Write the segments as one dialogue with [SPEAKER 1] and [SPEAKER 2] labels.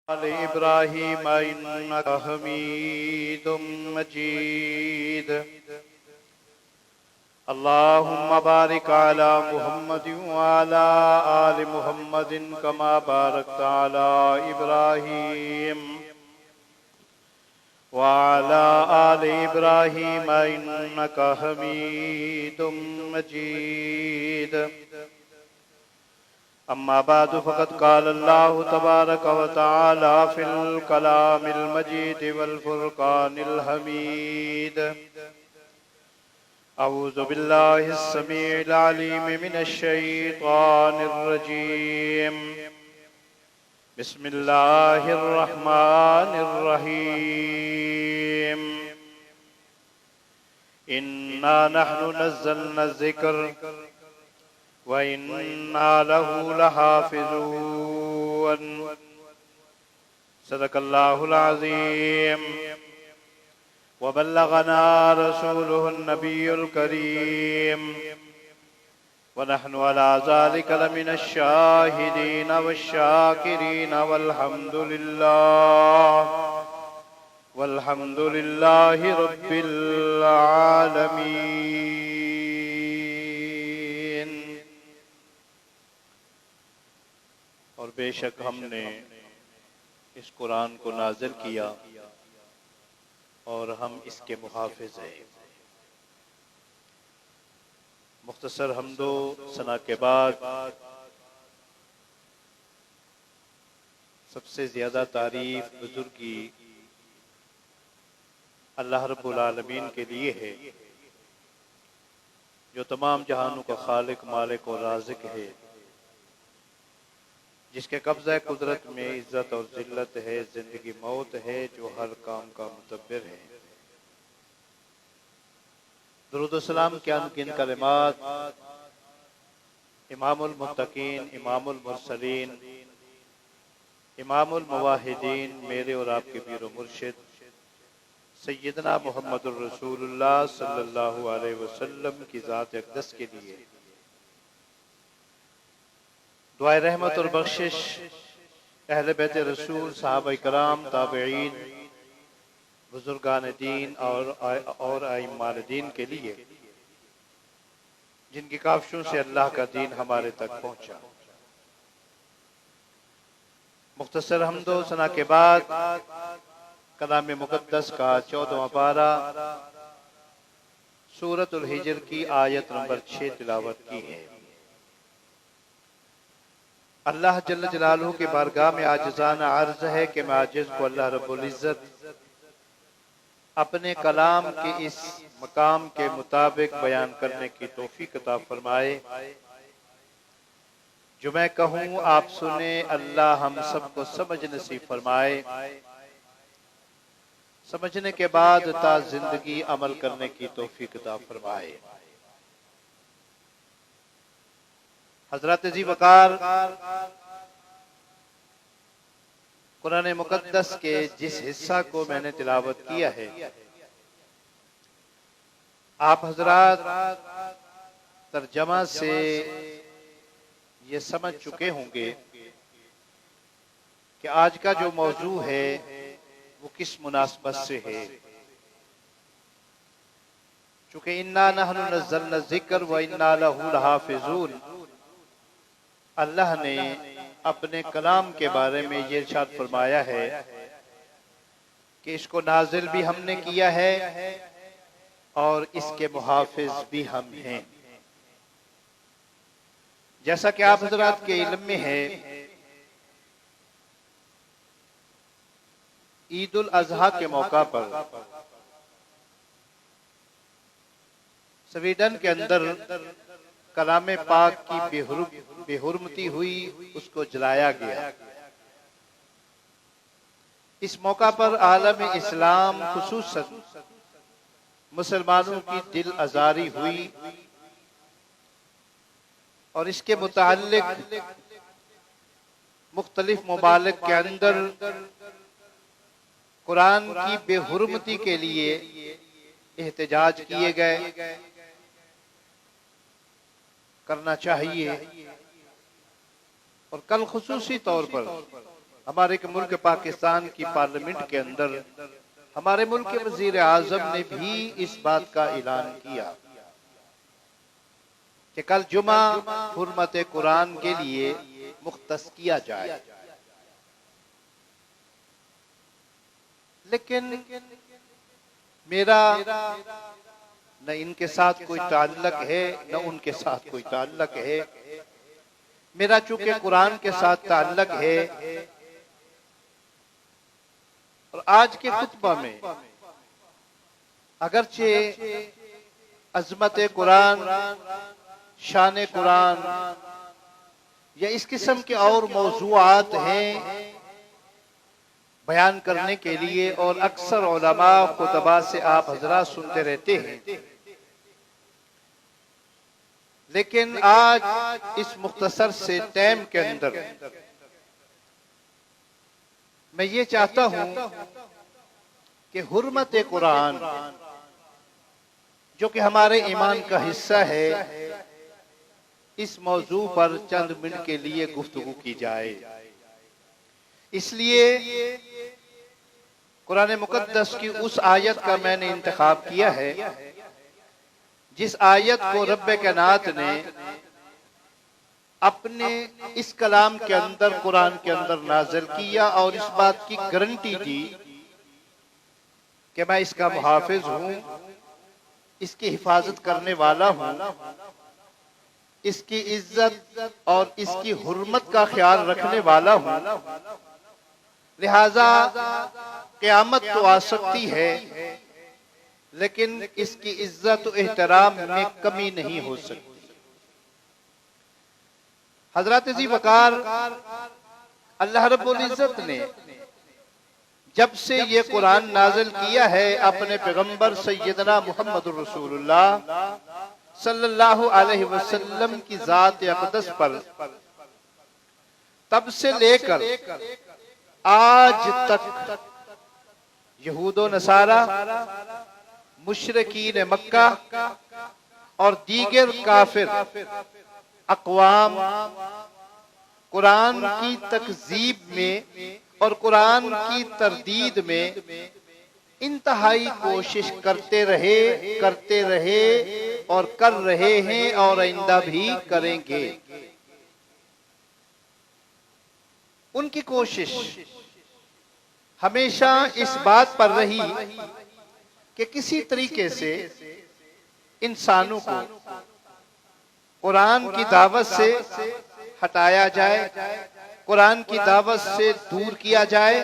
[SPEAKER 1] इब्राहीम इन्नका हमीदुम मजीद। अल्लाहुम्मा बारिक अला मुहम्मदिन व अला आलि मुहम्मदिन कमा बारकता अला इब्राहीम व अला आलि इब्राहीम इन्नका हमीदुम मजीद। अम्मा बादु फ़क़द क़ाल अल्लाहु तबारक व तआला फ़िल कलामिल मजीद वल फ़ुरक़ानिल हमीद। अऊज़ु बिल्लाहिस समीइल अलीम मिनश शैतानिर रजीम। बिस्मिल्लाहिर रहमानिर रहीम। इन्ना नहनु नज़्ज़लना ज़िक्र व इन्ना लहू लहाफ़िज़ून। सदक़ल्लाहुल अज़ीम। व बल्लगना रसूलुहुन नबियुल करीम व नहनु अला ज़ालिका लमिनश शाहिदीन वश्शाकिरीन वल्हम्दुलिल्लाहि रब्बिल आलमीन। और बेशक हमने इस कुरान को नाज़िल किया और हम इसके मुहाफ़िज़ हैं। मुख्तसर हम्दो सना के बाद सबसे ज़्यादा तारीफ़ बुजुर्गी अल्लाह रब्बुल आलमीन के लिए है, जो तमाम जहानों का खालिक, मालिक और राज़िक है, जिसके कब्ज़ा कुदरत में इज़्ज़त और ज़िल्लत है, ज़िंदगी मौत है, जो हर काम का मुदब्बिर है। दुरूद व सलाम के अनगिन कलिमात इमामुल मुत्तकीन, इमामुल मुरसलीन, इमामुल मुवाहिदीन, मेरे और आपके पीर व मुर्शिद सय्यदना मुहम्मदुर रसूलुल्लाह सल्लल्लाहु अलैहि वसल्लम की ज़ात अक़दस के लिए दुआए रहमत और बख्शिश अहले बैत रसूल, सहाबा इकराम, ताबईन, बुजुर्गान दीन और आइम्मान दीन के लिए, जिनकी काफ़िशों से अल्लाह का दीन हमारे तक पहुँचा। मुख्तसर हम्दो सना के बाद कलाम मुक़द्दस का 14वां पारा सूरतुल हिज्र की आयत नंबर 6 तिलावत की है। अल्लाह जल्ल जलालहू की बारगाह में आजिज़ाना अर्ज़ है कि मैं आजिज़ को अल्लाह रब्बुल इज़्ज़त अपने कलाम के इस मकाम के मुताबिक बयान करने की तौफीक अता फरमाए। जो मैं कहूँ आप सुने, अल्लाह हम सबको समझ नसीब फरमाए। समझने के बाद ता जिंदगी अमल करने की तौफीक अता फरमाए। हज़रत जी वकार कुरान मुक़द्दस के जिस हिस्सा को मैंने तिलावत किया है, आप हजरात तर्जमा से ये समझ चुके होंगे कि आज का जो मौजू है वो किस मुनासबत से है। चूंकि इन्ना नहनु नज़्ज़लना ज़िक्र व इन्ना लहू लहाफ़िज़ून, अल्लाह ने अपने कलाम के बारे में ये इरशाद फरमाया है कि इसको नाजिल भी हमने किया है और इसके मुहाफिज भी हम हैं। जैसा कि आप हज़रात के इल्म में है, ईद उल अज़हा के मौका पर स्वीडन के अंदर कलाम पाक की बेहुरमती हुई, उसको जलाया गया। इस मौका पर आलम इस्लाम खुसूसन मुसलमानों की दिल आज़ारी हुई और इसके मुताल्लिक मुख्तलिफ मुमालिक के अंदर कुरान की बेहुरमती के लिए एहतजाज किए गए। करना चाहिए। और कल खुसूसी तौर पर हमारे के मुल्क पाकिस्तान की पार्लियामेंट के अंदर हमारे मुल्क के वजीर आजम ने भी इस बात का ऐलान किया कि कल जुमा हुर्मत कुरान के लिए मुख्तस किया जाए। लेकिन मेरा न इनके साथ कोई ताल्लुक है न उनके साथ कोई ताल्लुक है। मेरा चूंकि कुरान के साथ ताल्लुक है और आज के खुतबा में अगरचे अजमत कुरान, शान कुरान या इस किस्म के और मौजूआत हैं बयान करने के लिए, और अक्सर उलमा खुतबा से आप हजरात सुनते रहते हैं, लेकिन आज इस मुख्तसर से टाइम के अंदर मैं ये चाहता हूं कि हुर्मत कुरान जो कि हमारे ईमान का हिस्सा है, इस मौजू पर चंद मिनट के लिए गुफ्तगू की जाए। इसलिए कुरान मुकद्दस की उस आयत का मैंने इंतखाब किया है जिस आयत को रब्बे कायनात ने अपने इस कलाम के अंदर, कुरान के अंदर नाज़िल किया और इस बात की गारंटी दी कि मैं इसका मुहाफिज हूं, इसकी हिफाजत करने वाला हूं, इसकी इज्जत और इसकी हुर्मत का ख्याल रखने वाला हूं। लिहाजा क़यामत तो आ सकती है लेकिन इसकी इज्जत और एहतराम में कमी नहीं हो सकती। हजरत जी वकार अल्लाह रब्बुल इज्जत ने जब से ये कुरान नाज़िल किया है अपने पैगंबर सैयदना मुहम्मद रसूलुल्लाह सल्लल्लाहु अलैहि वसल्लम की ज़ात अक़दस पर, तब से लेकर आज तक यहूदो नसारा, मुशरिकीन मक्का और दीगर काफिर अक़वाम कुरान की तकज़ीब में और कुरान की तरदीद में इंतहाई कोशिश करते रहे और कर रहे हैं और आइंदा भी करेंगे। उनकी कोशिश हमेशा इस बात पर रही कि किसी तरीके से इंसानों को कुरान की दावत से हटाया जाए, कुरान की दावत से दूर किया जाए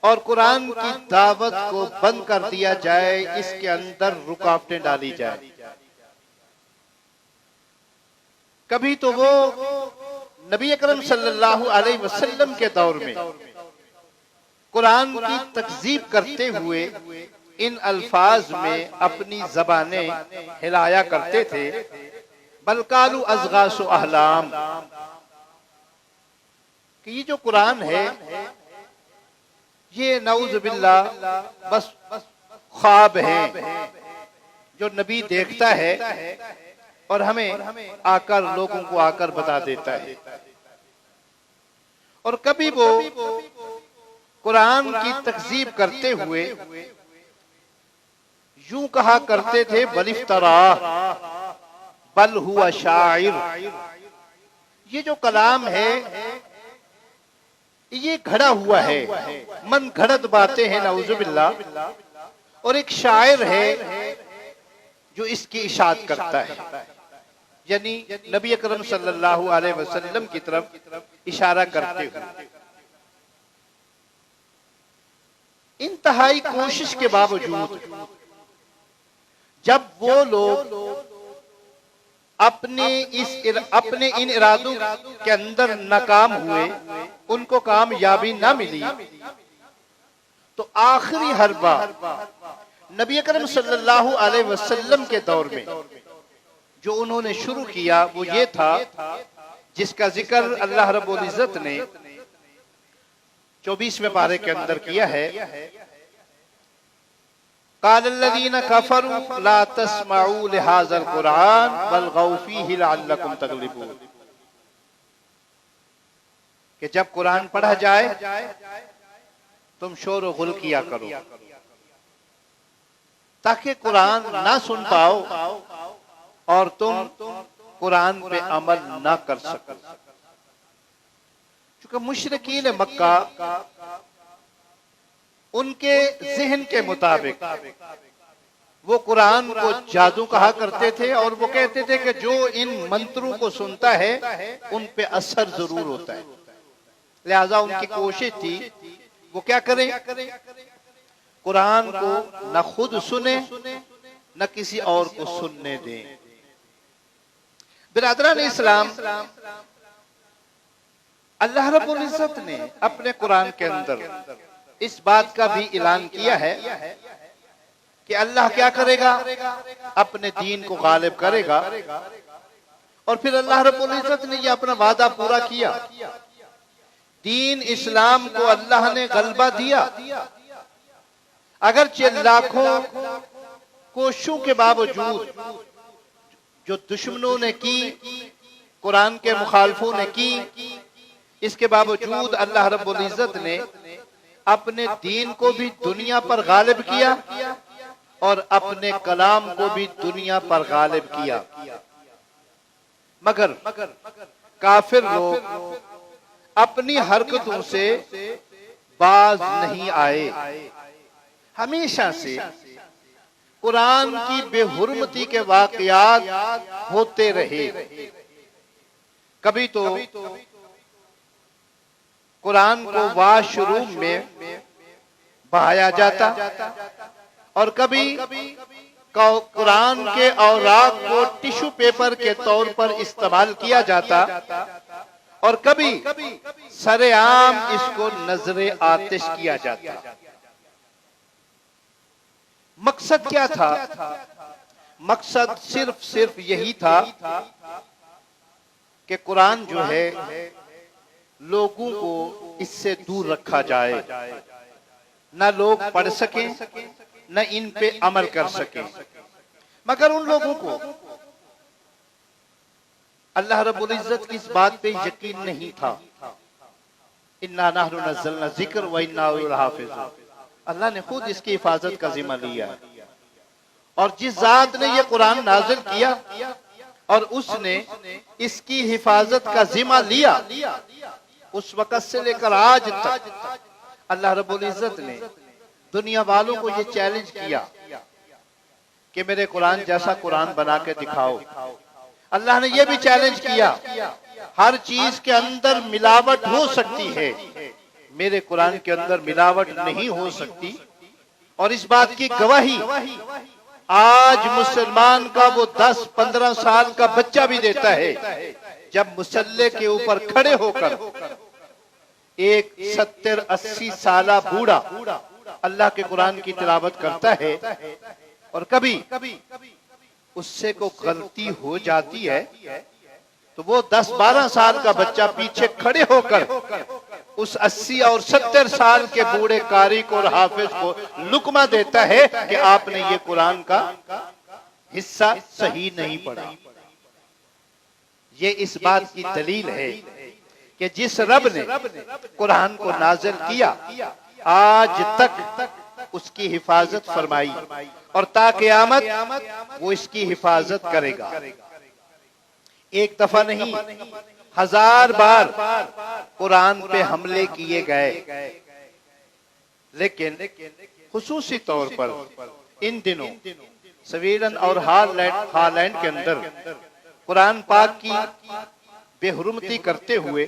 [SPEAKER 1] और कुरान की दावत को बंद कर दिया जाए, इसके अंदर रुकावटें डाली जाए। कभी तो वो नबी अकरम सल्लल्लाहु अलैहि वसल्लम के दौर में कुरान की तकज़ीब करते हुए इन अल्फाज में अपनी ज़बानें हिलाया करते थे, बलकालू अज़गासु अहलाम, कि ये जो कुरान है ये नऊज़ बिल्लाह बस ख्वाब है जो नबी देखता है और हमें आकर लोगों को आकर बता देता है। और कभी वो कुरान की तकज़ीब करते हुए यूं कहा करते थे, बलिफ्तरा बल हुआ शायर, ये जो कलाम है ये घड़ा हुआ है, मन घड़त बातें हैं नऊज़ुबिल्लाह, और एक शायर है जो इसकी इशाअत करता है, यानी नबी अकरम सल्लल्लाहु अलैहि वसल्लम की तरफ इशारा करते हुए। इंतहाई कोशिश के बावजूद जब वो लोग अपने इन इरादों के अंदर नाकाम हुए, उनको कामयाबी ना मिली, तो आखिरी हरबा नबी अकरम सल्लल्लाहु अलैहि वसल्लम के दौर में जो उन्होंने शुरू किया वो ये था जिसका जिक्र अल्लाह रब्बुल इज्जत ने 24वें पारे के अंदर किया है, क़ालल्लज़ीना कफ़रू ला तस्मऊ लिहाज़ल क़ुरआन वल्ग़ौ फ़ीहि लअल्लकुम तग़लिबून। कि जब कुरान पढ़ा जाए तुम शोर और गुल किया करो, ताकि कुरान ना सुन पाओ और तुम कुरान पे अमल ना कर सको। क्योंकि मुशरिकीन मक्का उनके जहन के मुताबिक वो कुरान को जादू कहा करते थे और वो कहते थे कि जो इन मंत्रों को सुनता है उन पे असर जरूर होता है। लिहाजा उनकी कोशिश थी वो क्या करें, कुरान को न खुद सुने न किसी और को सुनने दें। बिरादरान इस्लाम, अल्लाह रब्बुल इज्जत ने अपने कुरान के अंदर इस बात का भी ऐलान किया है कि अल्लाह क्या करेगा, अपने दीन को गालिब करेगा। और फिर अल्लाह रब्बुल इज्जत ने यह अपना वादा पूरा किया। दीन इस्लाम को अल्लाह ने गलबा दिया। अगरचे लाखों कोशिशों के बावजूद जो दुश्मनों ने की, कुरान के मुखालफों ने की, इसके बावजूद अल्लाह रब्बुल इज्जत ने अपने दीन को भी दुनिया पर गालिब किया और अपने कलाम को भी दुनिया पर गालिब किया। मगर काफिर लोग अपनी हरकतों से बाज नहीं आए। हमेशा से कुरान की बेहुरमती के वाकयात होते रहे। कभी तो कुरान को वाशरूम में बहाया जाता और कभी कुरान के औराक को टिश्यू पेपर के तौर पर इस्तेमाल किया जाता और कभी सरेआम इसको नजरे आतिश किया जाता। मकसद क्या था? मकसद सिर्फ यही था कि कुरान जो है लोगों को इससे दूर रखा जाए, न लोग पढ़ सकें न इन पे अमल कर सकें। मगर उन लोगों को अल्लाह रब्बुल इज्जत की इस बात पे यकीन नहीं था। इन्ना नहनु नज़्ज़लना ज़िक्र व इन्ना लहू हाफ़िज़ून। अल्लाह ने खुद इसकी हिफाजत का जिम्मा लिया। और जिस जात ने यह कुरान नाजिल किया और उसने इसकी हिफाजत का जिम्मा लिया, उस वक़्त से लेकर आज तक अल्लाह रब्बुल इज्जत ने दुनिया वालों को यह चैलेंज किया कि मेरे कुरान जैसा कुरान बना के दिखाओ। अल्लाह ने यह भी चैलेंज किया, हर चीज के अंदर मिलावट हो सकती है, मेरे कुरान के अंदर मिलावट नहीं हो सकती। और इस बात की गवाही आज मुसलमान का वो 10-15 साल का बच्चा भी देता है, जब मुसल्ले के ऊपर खड़े होकर एक 70-80 साला बूढ़ा अल्लाह के कुरान की तिलावत करता है और कभी उससे को गलती हो जाती है तो वो 10-12 साल का बच्चा पीछे खड़े होकर उस 80 और 70 साल के बूढ़े कारी को और हाफिज को लुकमा देता है कि आपने ये कुरान का हिस्सा सही नहीं पढ़ा। ये इस बात की दलील है कि जिस रब ने कुरान को नाजिल किया आज तक उसकी हिफाजत फरमाई और ता क़यामत वो इसकी हिफाजत करेगा। एक दफा नहीं, 1000 बार कुरान पे हमले किए गए, लेकिन खुसूसी तौर पर इन दिनों स्वीडन और हॉलैंड के अंदर कुरान पाक की बेहुरमती करते हुए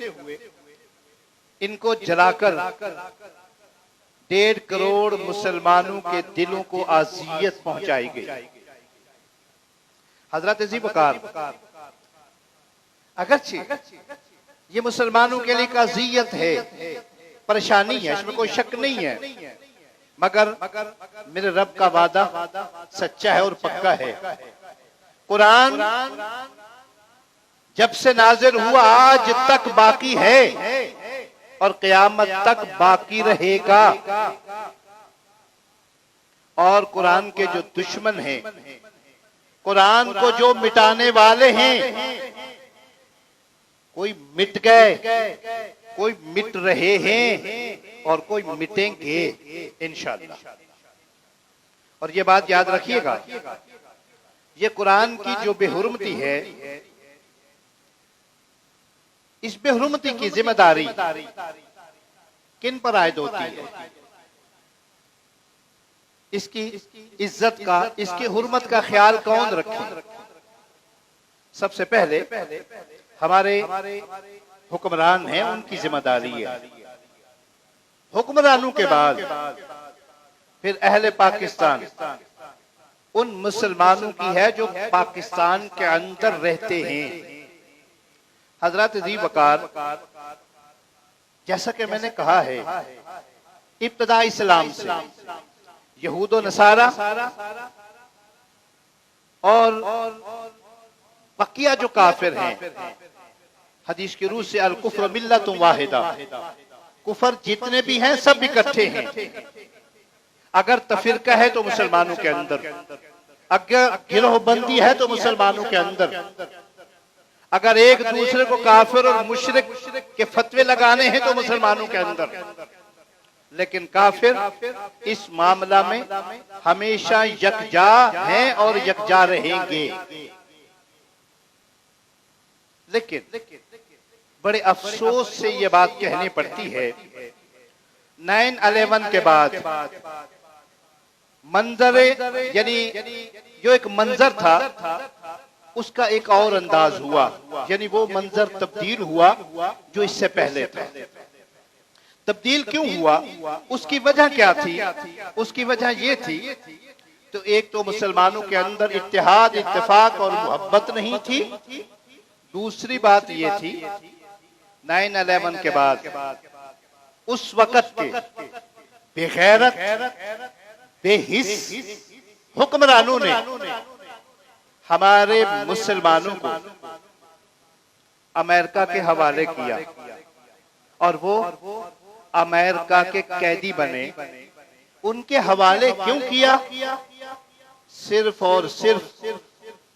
[SPEAKER 1] इनको जलाकर 1.5 करोड़ मुसलमानों के दिलों को अज़ियत पहुंचाई गई। हजरत ज़ीबकार, अगरचे ये मुसलमानों के लिए अज़ियत है, परेशानी है, इसमें कोई शक नहीं है, मगर मेरे रब का वादा सच्चा है और पक्का है। कुरान जब से नाजिल हुआ आज तक बाकी है और क़यामत तक बाकी रहेगा। और कुरान के जो दुश्मन हैं, कुरान को जो मिटाने वाले हैं, कोई मिट गए कोई मिट रहे हैं और कोई मिटेंगे इंशाअल्लाह। और ये बात याद रखिएगा, ये कुरान की जो बेहुरमती है, इस बेहुरमती की जिम्मेदारी किन पर आयद होती है? इसकी इज्जत का, इसकी हुर्मत का ख्याल कौन रखे? सबसे पहले हमारे हुक्मरान हैं, उनकी जिम्मेदारी है। हुक्मरानों के बाद फिर अहले पाकिस्तान, उन मुसलमानों की है जो पाकिस्तान के अंदर रहते हैं। हजरत जी वकार, जैसा कि मैंने कहा है, इब्तदा इस्लाम से यहूद व नसारा और बकिया जो काफिर हैं, हदीस की रूह से अल कुफ्र मिल्लतुम वाहिदा, कुफर जितने भी हैं सब इकट्ठे हैं। अगर तफिरका है तो मुसलमानों के अंदर, अगर गिरोहबंदी है तो मुसलमानों के अंदर, अगर एक दूसरे को काफिर और मुशरिक के फतवे लगाने हैं तो मुसलमानों के अंदर। लेकिन काफिर इस मामला में हमेशा यकजा हैं और यकजा रहेंगे। लेकिन बड़े अफसोस से ये बात कहनी पड़ती है, 9/11 के बाद मंजरे, यानी जो एक मंजर था उसका एक और अंदाज हुआ, यानी वो मंजर तब्दील हुआ जो इससे पहले था। तब्दील क्यों हुआ? उसकी वजह क्या थी? उसकी वजह ये थी, तो एक तो मुसलमानों के अंदर इत्तेहाद, इत्तेफाक और मोहब्बत नहीं थी। दूसरी बात ये थी, 9/11 के बाद उस वक़्त के बेगैरत, बेहिस हुक्मरानों ने हमारे मुसलमानों को अमेरिका के हवाले किया और वो अमेरिका के कैदी बने। उनके हवाले क्यों किया? सिर्फ और सिर्फ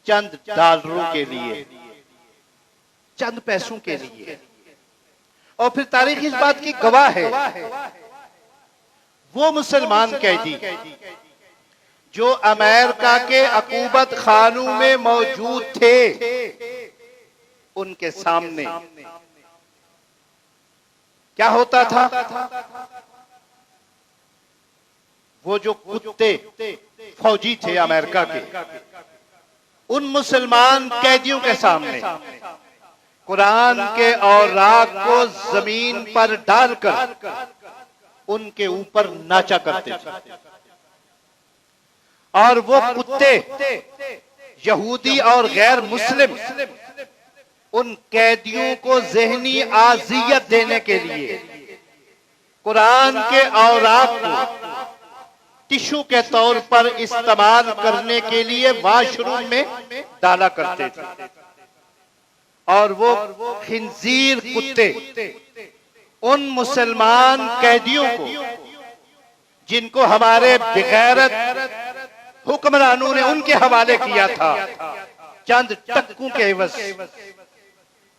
[SPEAKER 1] चंद डॉलरों के लिए, चंद पैसों के लिए। और फिर तारीख इस बात की गवाह है, वो मुसलमान कैदी जो अमेरिका के अकूबत खानों में मौजूद थे, उनके सामने क्या होता था? वो जो कुत्ते फौजी थे अमेरिका के, उन मुसलमान कैदियों के सामने कुरान के औराक को जमीन पर डालकर उनके ऊपर नाचा करते थे। और वो कुत्ते यहूदी और गैर मुस्लिम उन कैदियों को ज़हनी आज़ियत देने के लिए कुरान के औराक को टिश्यू के तौर पर इस्तेमाल करने के लिए वॉशरूम में डाला करते थे। और वो खिंजीर कुत्ते उन मुसलमान कैदियों को, जिनको हमारे बेगैरत हुक्मरानों ने उनके हवाले किया था चंद टक्कों के एवज,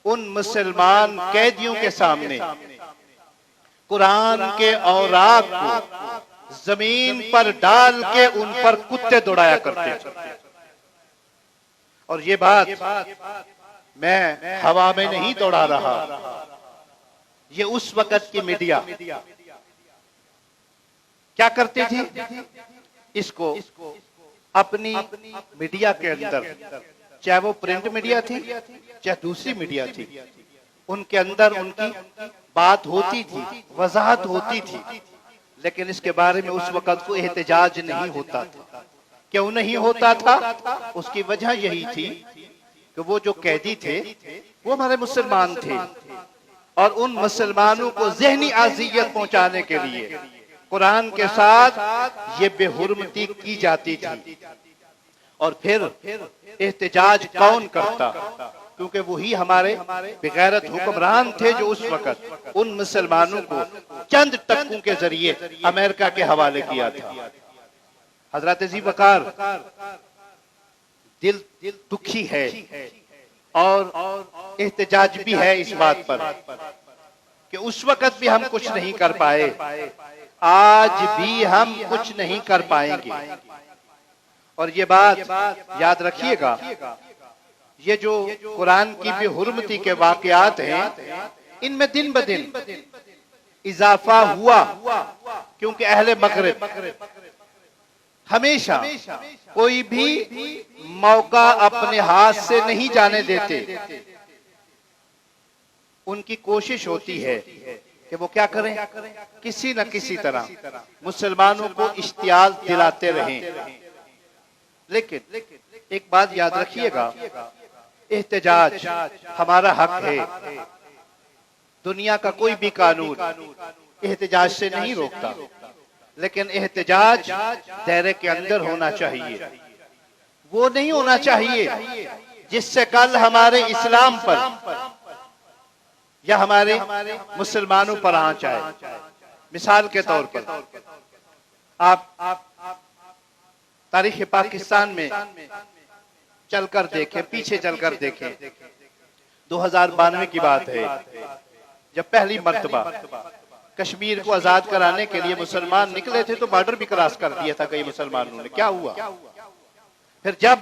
[SPEAKER 1] उन मुसलमान कैदियों के सामने कुरान के औराक को जमीन पर डाल के उन पर कुत्ते दौड़ाया करते थे। और ये बात मैं हवा में नहीं दौड़ा रहा, ये उस वक्त की मीडिया क्या करती थी? इसको अपनी मीडिया के अंदर, चाहे वो प्रिंट मीडिया थी चाहे दूसरी मीडिया थी, उनके अंदर उनकी बात होती थी, वजाहत होती थी, लेकिन इसके बारे में उस वक्त को एहतजाज नहीं होता था। क्यों नहीं होता था? उसकी वजह यही थी कि वो जो कैदी थे वो हमारे मुसलमान थे, और उन मुसलमानों को ज़हनी आज़ियत पहुंचाने के लिए कुरान के साथ ये बेहुरमती की जाती थी। और फिर एहतजाज कौन करता? क्योंकि वही हमारे बेगैरत हुक्मरान थे जो उस वक्त उन मुसलमानों को चंद टक्कों के जरिए अमेरिका के हवाले किया था। हजरत जी वकार, दिल दुखी है और एहतजाज भी है इस बात पर कि उस वक्त भी हम कुछ नहीं कर पाए, आज भी हम कुछ नहीं कर पाएंगे। और ये बात याद रखिएगा, ये जो कुरान की बेहुरमती के वाकयात हैं, इनमें दिन ब दिन इजाफा हुआ, क्योंकि अहले मगरिब हमेशा कोई भी मौका अपने हाथ से नहीं जाने देते। उनकी कोशिश होती है कि वो क्या करें, किसी न किसी तरह मुसलमानों को इश्तियाल दिलाते रहें। लेकिन एक बात याद रखिएगा, एहतजाज हमारा हक है। दुनिया का कोई भी कानून एहतजाज से नहीं रोकता, लेकिन एहतजाज दायरे के अंदर होना चाहिए। वो नहीं होना चाहिए जिससे कल हमारे इस्लाम पर या हमारे मुसलमानों पर आंच आए। मिसाल के तौर पर आप तारीख पाकिस्तान में चलकर देखें, पीछे चलकर देखें। 2092 की बात है, जब पहली मर्तबा कश्मीर को आजाद कराने के लिए मुसलमान निकले थे, तो बॉर्डर भी क्रॉस कर दिया था कई मुसलमानों ने। क्या हुआ? फिर जब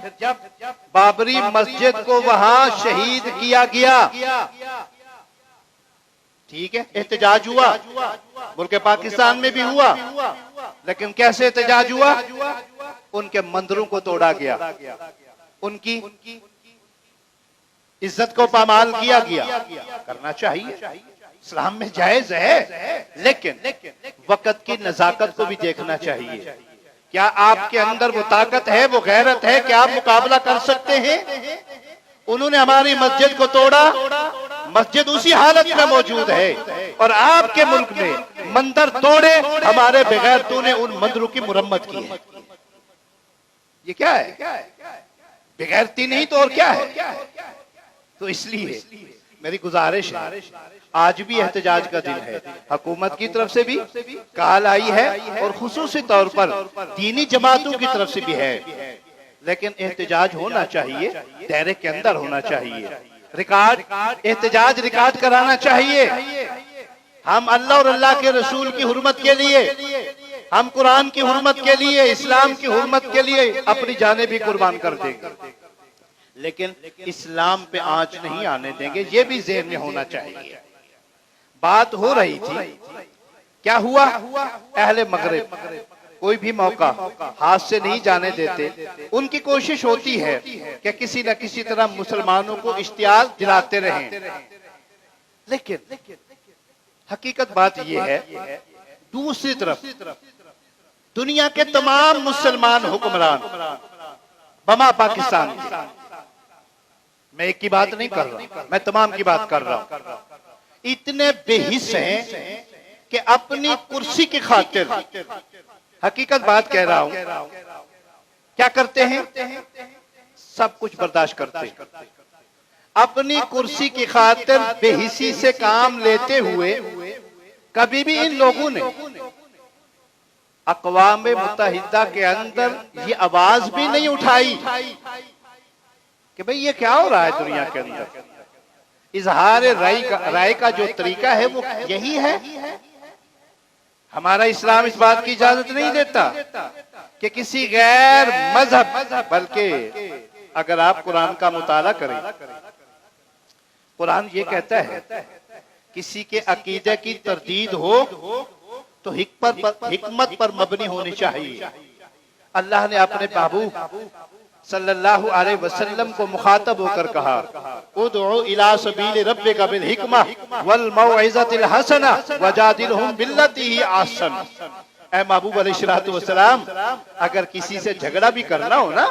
[SPEAKER 1] बाबरी मस्जिद को वहां शहीद किया गया, ठीक है, एहतजाज हुआ, मुल्क पाकिस्तान में भी हुआ। लेकिन कैसे एहतजाज हुआ? उनके मंदिरों को तोड़ा गया, उनकी इज्जत को पामाल किया गया। करना चाहिए, इस्लाम में जायज है, लेकिन वक्त की नजाकत को भी देखना चाहिए। क्या आपके अंदर वो ताकत है, वो गैरत है कि आप मुकाबला कर सकते हैं? उन्होंने हमारी मस्जिद को तोड़ा, मस्जिद उसी हालत में मौजूद है, और आपके मुल्क में मंदिर तोड़े हमारे बगैर तूने उन मंदिरों की मुरम्मत की है। ये क्या है? बेगैरती नहीं तो और क्या है? तो इसलिए मेरी गुजारिश है, आज भी एहतजाज का दिन है। हुकूमत की तरफ से भी कॉल आई है और खुसूसी तौर पर दीनी जमातों की तरफ से भी है, लेकिन एहतजाज होना चाहिए, दायरे के अंदर होना चाहिए। रिकॉर्ड एहतजाज रिकॉर्ड कराना चाहिए। हम अल्लाह और अल्लाह के रसूल की हुर्मत के लिए, हम कुरान की हुर्मत के लिए, इस्लाम की हुर्मत के लिए अपनी जानें भी कुर्बान कर देंगे, लेकिन इस्लाम पे आंच नहीं आने देंगे। ये भी ज़हन में होना चाहिए। बात हो रही थी, क्या हुआ? अहले मगरिब कोई भी मौका हाथ से नहीं जाने देते। उनकी कोशिश होती है कि किसी न किसी तरह मुसलमानों को इश्तियाल दिलाते रहें। लेकिन हकीकत बात यह है, दूसरी तरफ दुनिया के तमाम मुसलमान हुक्मरान बमा पाकिस्तान के, मैं एक की बात नहीं कर रहा, मैं तमाम की बात कर रहा हूं, इतने बेहिस हैं कि अपनी कुर्सी की खातिर, हकीकत बात कह रहा हूं, क्या करते हैं? सब कुछ बर्दाश्त करते हैं। अपनी कुर्सी की खातिर बेहिसी से काम लेते हुए कभी भी इन लोगों ने अक़वाम मुत्तहिदा के अंदर ये आवाज भी नहीं उठाई कि भाई ये क्या हो रहा है दुनिया के अंदर। इजहार राय का जो तरीका है वो यही है। हमारा इस्लाम इस बात की इजाजत नहीं देता कि किसी गैर मजहब, बल्कि अगर आप कुरान का मुताला करें, कुरान ये कहता है किसी के अकीदे की तरदीद हो तो हिकमत पर मबनी होनी चाहिए। अल्लाह ने अपने महबूब सल्लल्लाहु अलैहि वसल्लम को मुखातब होकर कहा, उदउ इला सबील रब्बिका बिल हिकमा वल मौइज़तिल हसना वजादिलहुम बिल्लती ही आसन। ऐ महबूब अलैहिस्सलातु वस्सलाम, अगर किसी से झगड़ा भी करना हो ना,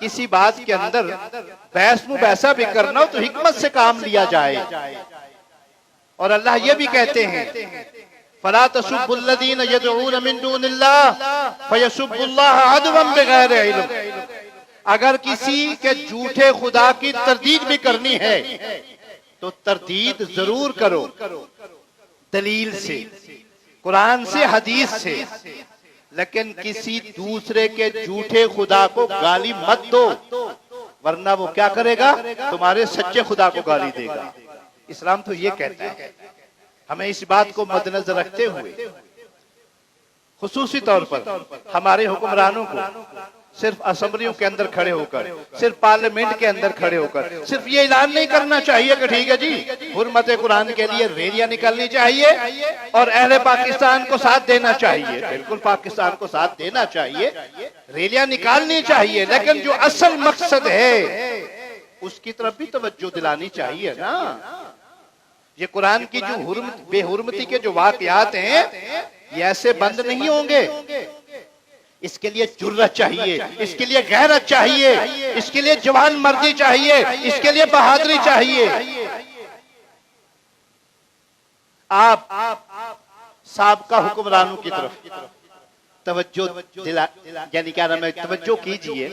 [SPEAKER 1] किसी बात के अंदर बहस मुबैसा भी करना हो, तो हिकमत से काम लिया जाए। और अल्लाह ये भी कहते हैं, फला तसुब्बुल्लज़ीना यदऊन मिन दूनिल्लाह फयसुब्बुल्लाह अदवन बिगैर इल्म। अगर किसी के झूठे खुदा की तरदीद भी करनी है तो तरदीद जरूर करो, दलील से, कुरान से, हदीस से, लेकिन किसी दूसरे के झूठे खुदा को गाली मत दो, वरना वो क्या करेगा? तुम्हारे सच्चे खुदा को गाली देगा। इस्लाम तो ये कहता है। हमें इस बात को मद्देनजर रखते हुए खुसूसी तौर पर हमारे हुक्मरानों को सिर्फ असेंबलियों के अंदर खड़े होकर, सिर्फ पार्लियामेंट के अंदर खड़े होकर सिर्फ ये ऐलान नहीं करना चाहिए कि ठीक है जी हुर्मत कुरान के लिए रैलियां निकालनी चाहिए और अहले पाकिस्तान को साथ देना चाहिए। बिल्कुल पाकिस्तान को साथ देना चाहिए, रैलियां निकालनी चाहिए, लेकिन जो असल मकसद है उसकी तरफ भी तवज्जो दिलानी चाहिए ना। ये कुरान की जो बेहुरमती के जो वाकयात हैं ये ऐसे बंद नहीं होंगे। इसके लिए जुर्रत चाहिए, इसके लिए गैरत चाहिए, इसके लिए जवान मर्दी चाहिए, इसके लिए बहादुरी चाहिए। आप साबका हुक्मरानों की तरफ तवज्जो दिला, यानी क्या नाम है, तवज्जो कीजिए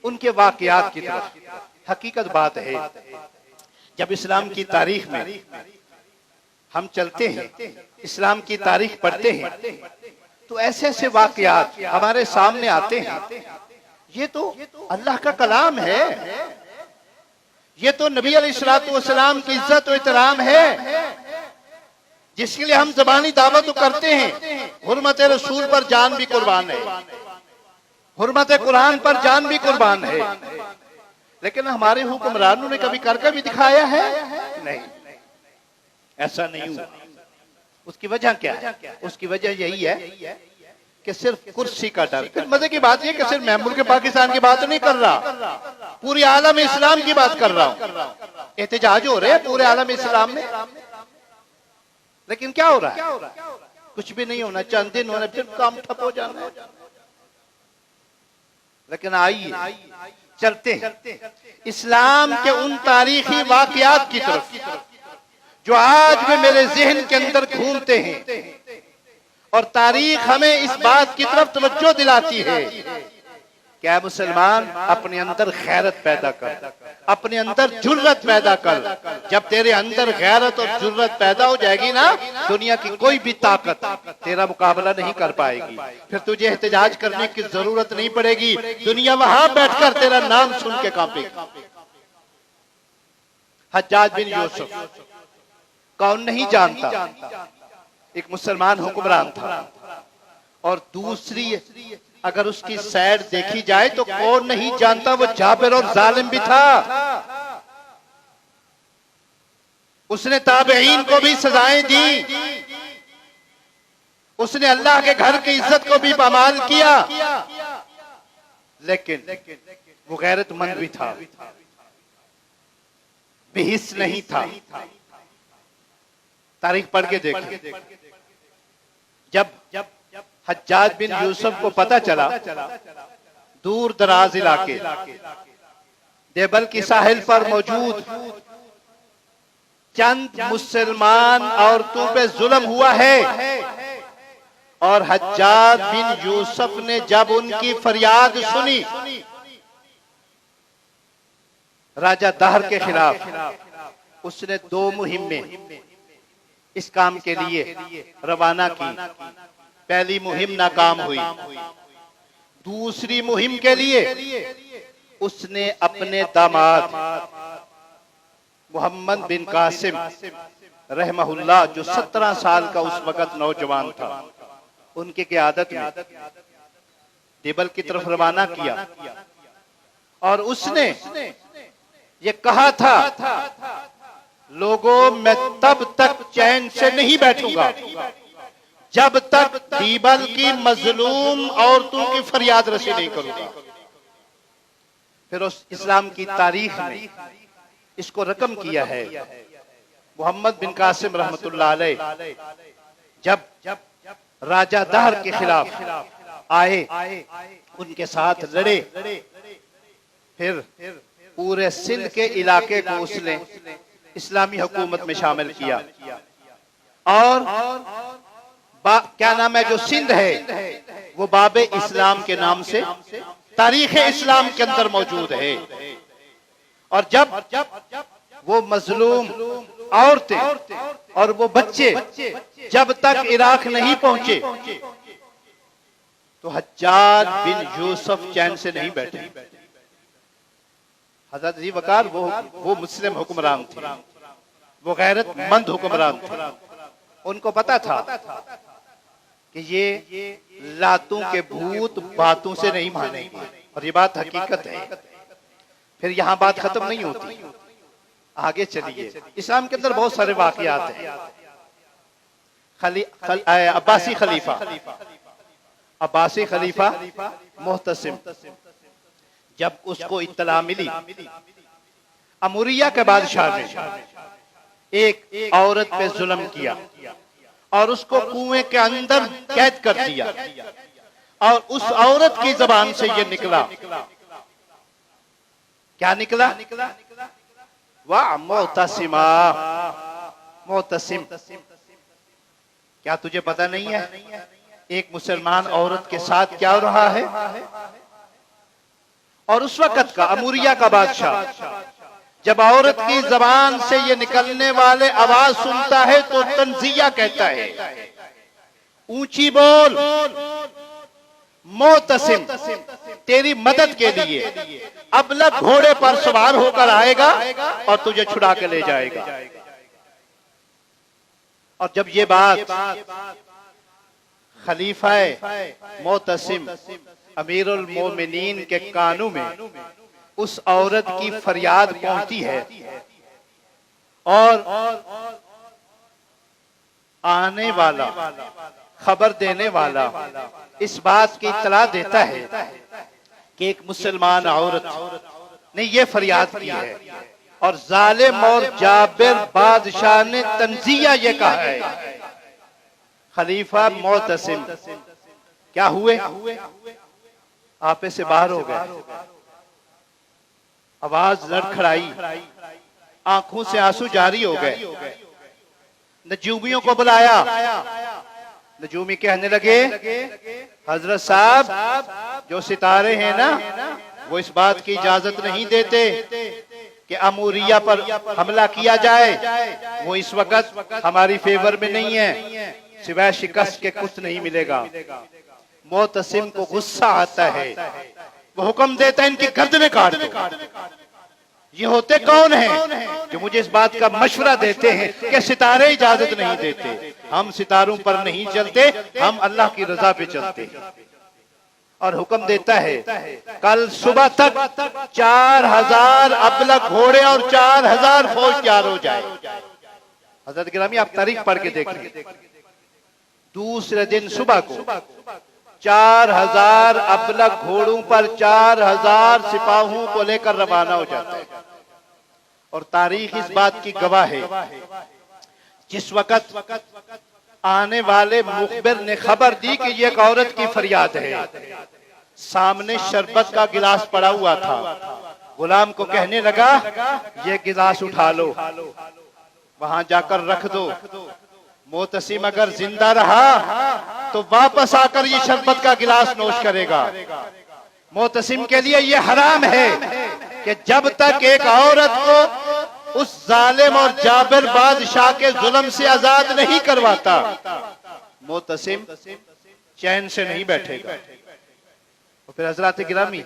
[SPEAKER 1] उनके वाकयात की तरफ। हकीकत बात है जब इस्लाम की तारीख में हम चलते हैं, इस्लाम की तारीख पढ़ते हैं, तो ऐसे ऐसे वाकयात हमारे सामने आते हैं। ये तो अल्लाह का कलाम है, ये तो नबी अलैहिस्सलातु वस्सलाम की इज्जत और एहतराम है, जिसके लिए हम ज़बानी दावत तो करते हैं। हुर्मत रसूल पर जान भी कुर्बान है, हुर्मत कुरान पर जान भी कुर्बान है, लेकिन हमारे हुक्मरानों ने कभी करके भी दिखाया है? नहीं, ऐसा नहीं हुआ। उसकी वजह क्या है? उसकी वजह यही है कि सिर्फ कुर्सी का डर। फिर मजे की बात यह कि सिर्फ मैं मुल्क पाकिस्तान की बात नहीं कर रहा, पूरी आलम इस्लाम की बात कर रहा हूँ। एहतजाज हो रहे हैं पूरे आलम इस्लाम में, लेकिन क्या हो रहा है? कुछ भी नहीं होना, चंद दिन होना फिर काम ठप हो जाना है। लेकिन आइए चलते हैं इस्लाम के उन तारीखी वाकयात की तरफ जो आज भी मेरे जहन के अंदर घूमते हैं, और तारीख हमें इस बात की तरफ तवज्जो दिलाती है क्या मुसलमान अपने अंदर गैरत पैदा कर, अपने अंदर जुर्रत पैदा कर। जब तेरे अंदर गैरत और जुर्रत पैदा हो जाएगी ना, दुनिया की कोई भी ताकत तेरा मुकाबला नहीं कर पाएगी। फिर तुझे एहतजाज करने की जरूरत नहीं पड़ेगी, दुनिया वहां बैठकर तेरा नाम सुन के कांपेगी। हज्जाज बिन यूसुफ कौन नहीं जानता, एक मुसलमान हुक्मरान था, और दूसरी अगर उसकी साइड देखी जाए तो कौन नहीं जानता वो जाबिर और जालिम भी था। उसने ताबईन को भी सजाएं दी, उसने अल्लाह के घर की इज्जत को भी पामाल किया, लेकिन वो गैरतमंद भी था, बेहिस नहीं था। तारीख पढ़ के देखें, जब हज्जाज बिन यूसुफ को पता चला दूर दराज इलाके देबल की साहिल पर मौजूद चंद मुसलमान औरतों पे जुल्म हुआ है, और हज्जाज बिन यूसुफ ने जब उनकी फरियाद सुनी राजा दहर के खिलाफ, उसने 2 मुहिमें इस काम के लिए रवाना की। पहली मुहिम नाकाम हुई, दूसरी मुहिम के लिए उसने अपने दामाद मोहम्मद बिन कासिम रहमहुल्लाह, जो 17 साल का उस वक्त नौजवान था, उनके क़ियादत में देबल की तरफ रवाना किया। और उसने ये कहा था, लोगों मैं तब तक चैन से नहीं बैठूंगा जब तक देबल की मजलूम औरतों की फरियाद रसी नहीं करूंगा। फिर उस इस्लाम की तारीख में इसको रकम किया है। मोहम्मद बिन कासिम रहमतुल्लाह अलैह जब राजा दहर के खिलाफ आए, उनके साथ लड़े, फिर पूरे सिंध के इलाके को उसने इस्लामी हुकूमत में शामिल किया। और क्या नाम है, जो सिंध है वो बाबे इस्लाम के नाम से तारीख इस्लाम के अंदर मौजूद है। और जब वो मजलूम औरतें और वो बच्चे जब तक इराक नहीं पहुंचे तो हज्जाज बिन यूसुफ चैन से नहीं बैठे। हजरत जी वकार वो मुस्लिम हुक्मरान थे, वो गैरतमंद हुक्मरान थे, उनको पता था कि ये लातों के भूत बातों से नहीं मानेंगे, और ये बात हकीकत है। फिर यहाँ बात खत्म नहीं होती, आगे चलिए। इस्लाम के अंदर बहुत सारे वाकयात हैं। अब्बासी खलीफा मुहतसिम, जब उसको इत्तला मिली अमूरिया के बादशाह ने एक औरत पे जुल्म किया और उसको कुएं के अंदर कैद कर दिया, और उस औरत की जबान से ये निकला, क्या निकला? वाह मुतसिमा, मुतसिम। क्या तुझे पता नहीं है एक मुसलमान औरत के साथ क्या हो रहा है? और उस वक्त का अमूरिया का बादशाह जब औरत की जबान से ये निकलने वाले आवाज सुनता है तो तंजिया कहता है, ऊंची बोल, मोतसिम तेरी मदद के लिए अबलग घोड़े पर सवार होकर आएगा और तुझे छुड़ा के ले जाएगा। और जब ये बात खलीफा मोतसिम अमीरुल मोमिनीन के कानों में उस औरत की फरियाद पहुंचती है, और आने वाला खबर देने वाला इस बात की इत्तला देता है कि एक मुसलमान औरत ने यह फरियाद की है, और जालिम और जाबिर बादशाह ने तंजिया ये कहा है। खलीफा मोतसिम क्या हुए? आपे से बाहर हो गए, आवाज लड़खड़ाई, आंखों से आंसू जारी हो गए। नजूमियों को बुलाया, नजूमी कहने लगे, हजरत साहब जो सितारे हैं ना, वो इस बात की इजाजत नहीं देते कि अमूरिया पर हमला किया जाए। वो इस वक्त हमारी फेवर में नहीं है, सिवाय शिकस्त के कुछ नहीं मिलेगा। मोतसिम को गुस्सा आता है, वो हुक्म देता है इनकी गर्दनें काट दो। ये होते कौन हैं जो मुझे इस बात का मशवरा देते हैं कि सितारे इजाजत नहीं देते? हम सितारों पर नहीं चलते, हम अल्लाह की रजा पे चलते। और हुक्म देता है कल सुबह तक 4000 अबलग घोड़े और 4000 फौज तैयार हो जाए। हजरत गिरामी आप तारीख पढ़ के देखिए, दूसरे दिन सुबह को 4000 अबलग घोड़ों पर 4000 सिपाहों को लेकर रवाना हो जाता है। और तारीख इस बात की गवाह है, जिस वक्त आने वाले मुखबिर ने खबर दी कि ये एक औरत की फरियाद है, सामने शरबत का गिलास पड़ा हुआ था। गुलाम को कहने लगा, ये गिलास उठा लो, वहां जाकर रख दो। मोतसिम अगर जिंदा रहा तो वापस आकर ये शरबत का गिलास नोश करेगा। मोतसिम के लिए ये हराम है कि जब तक एक औरत को उस जालिम और जाबिर बादशाह के जुल्म से आजाद नहीं करवाता, मोतसिम चैन से नहीं बैठेगा। तो फिर हजरत गिरामी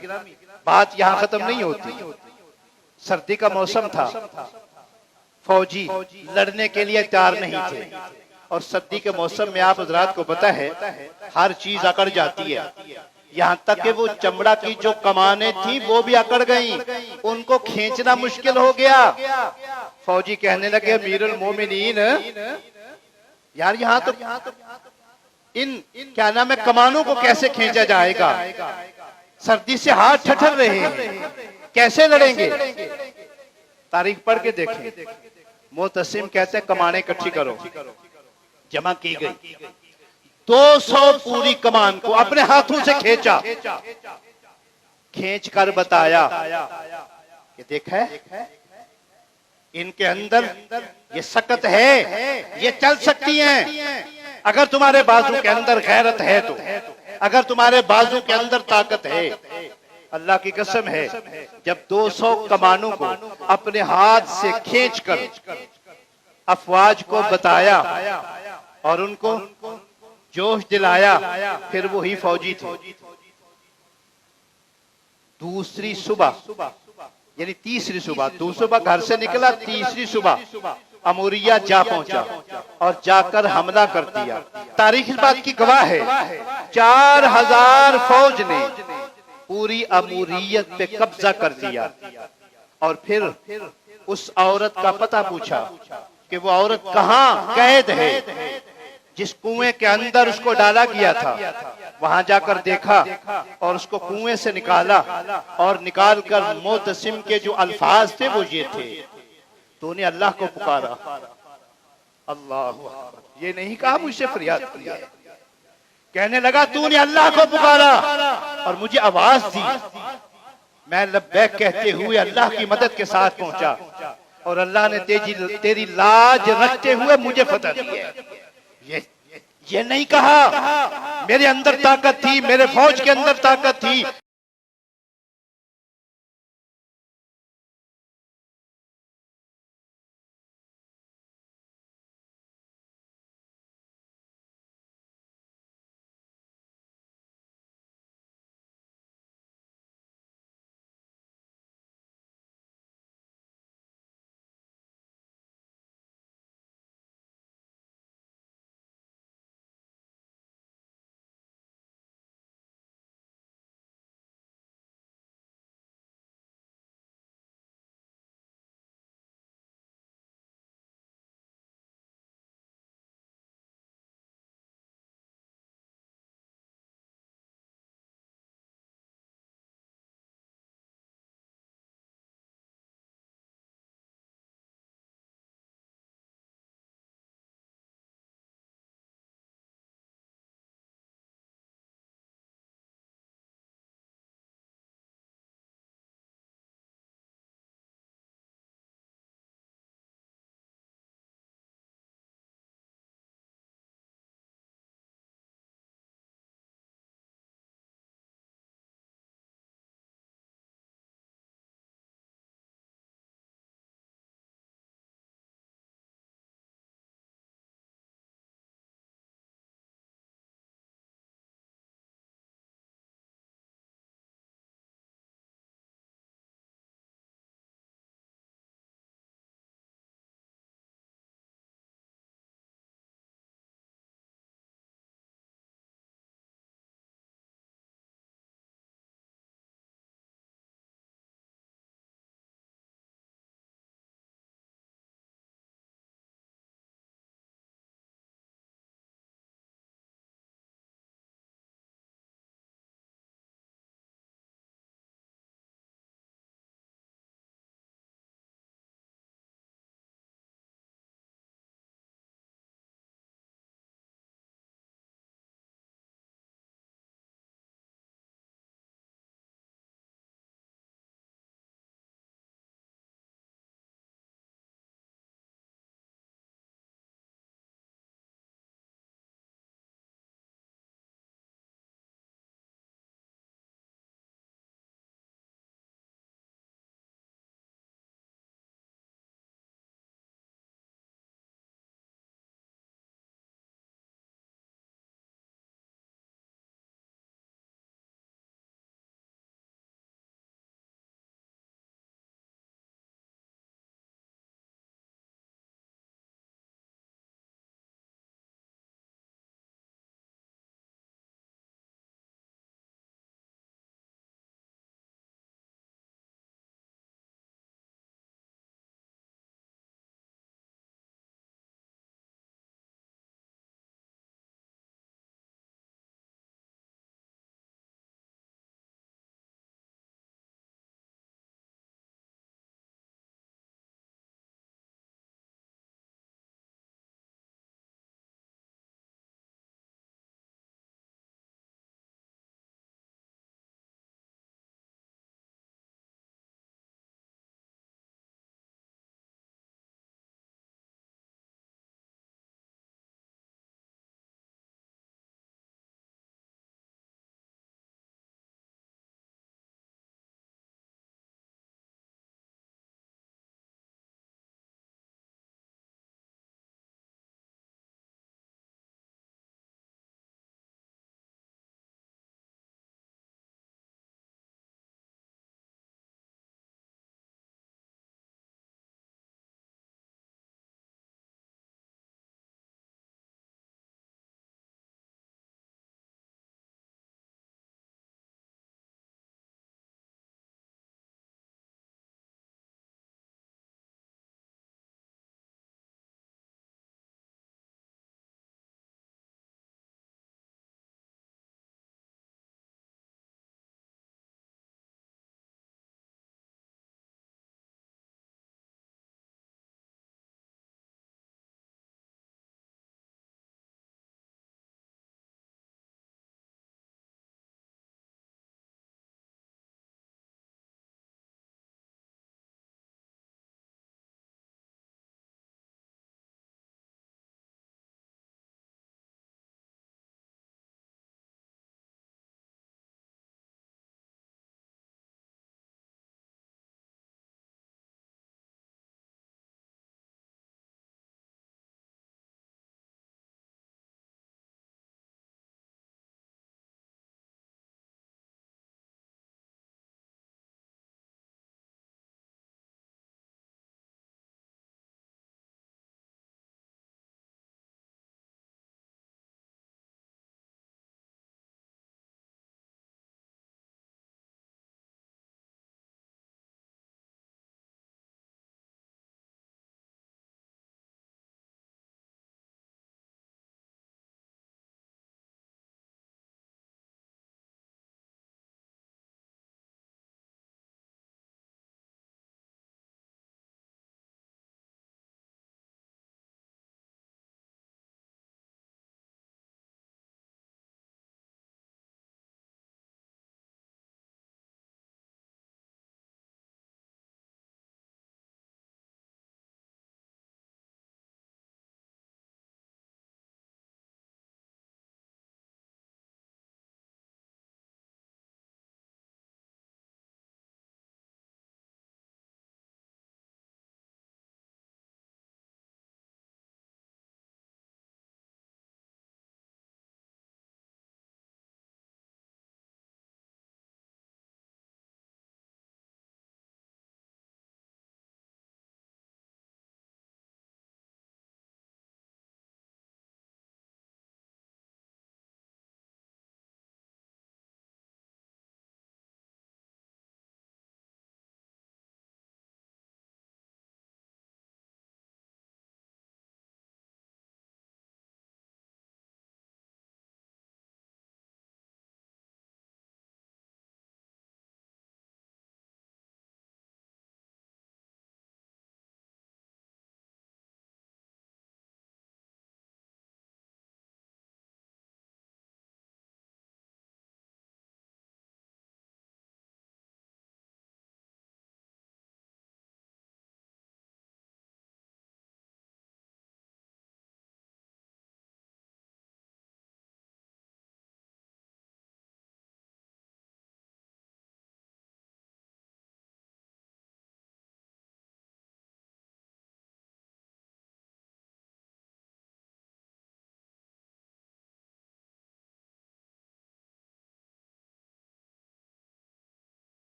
[SPEAKER 1] बात यहां खत्म नहीं होती। सर्दी का मौसम था, फौजी लड़ने के लिए तैयार नहीं थे, और सर्दी के मौसम में आप हजरात को पता है हर चीज अकड़ जाती है, यहाँ तक कि वो चमड़ा की जो कमाने थी वो भी अकड़ गई, उनको खींचना मुश्किल हो गया। फौजी कहने लगे, अमीरुल मोमिनीन यार यहाँ तो इन क्या नाम है कमानों को कैसे खींचा जाएगा? सर्दी से हाथ ठठर रहे हैं, कैसे लड़ेंगे? तारीख पढ़ के देखें। मोतसिम कहते कमाने इकट्ठी करो, जमा की गई। 200 पूरी कमान को अपने हाथों से खींचा, खींच कर बताया कि देखा इनके अंदर ये सकत है, ये चल सकती हैं। अगर तुम्हारे बाजू के अंदर गैरत है तो, अगर तुम्हारे बाजू के अंदर ताकत है, अल्लाह की कसम है, जब 200 कमानों को अपने हाथ से खींचकर अफवाज को बताया और उनको जोश दिलाया, फिर वही फौजी थे। दूसरी सुबह यानी तीसरी सुबह, दूसरी सुबह घर से निकला, तीसरी सुबह अमूरिया जा पहुंचा और जाकर हमला कर दिया। तारीख इस बात की गवाह है, 4000 फौज ने पूरी अमूरियत पे कब्जा कर दिया। और फिर उस औरत का पता पूछा कि वो औरत कहां कैद है, जिस कुएं के अंदर उसको डाला गया था। वहां जाकर देखा और उसको कुएं से निकाला और निकालकर मोतसिम के जो अल्फाज थे वो ये थे, तो उन्हें अल्लाह को पुकारा, अल्लाह, ये नहीं कहा मुझसे फरियाद किया, कहने लगा तूने अल्लाह को पुकारा और मुझे आवाज दी, मैं लब्बैक कहते हुए अल्लाह की मदद के साथ पहुंचा और अल्लाह ने तेरी लाज रखते हुए मुझे फतह दी। ये नहीं कहा मेरे अंदर ताकत थी, मेरे फौज के अंदर ताकत थी,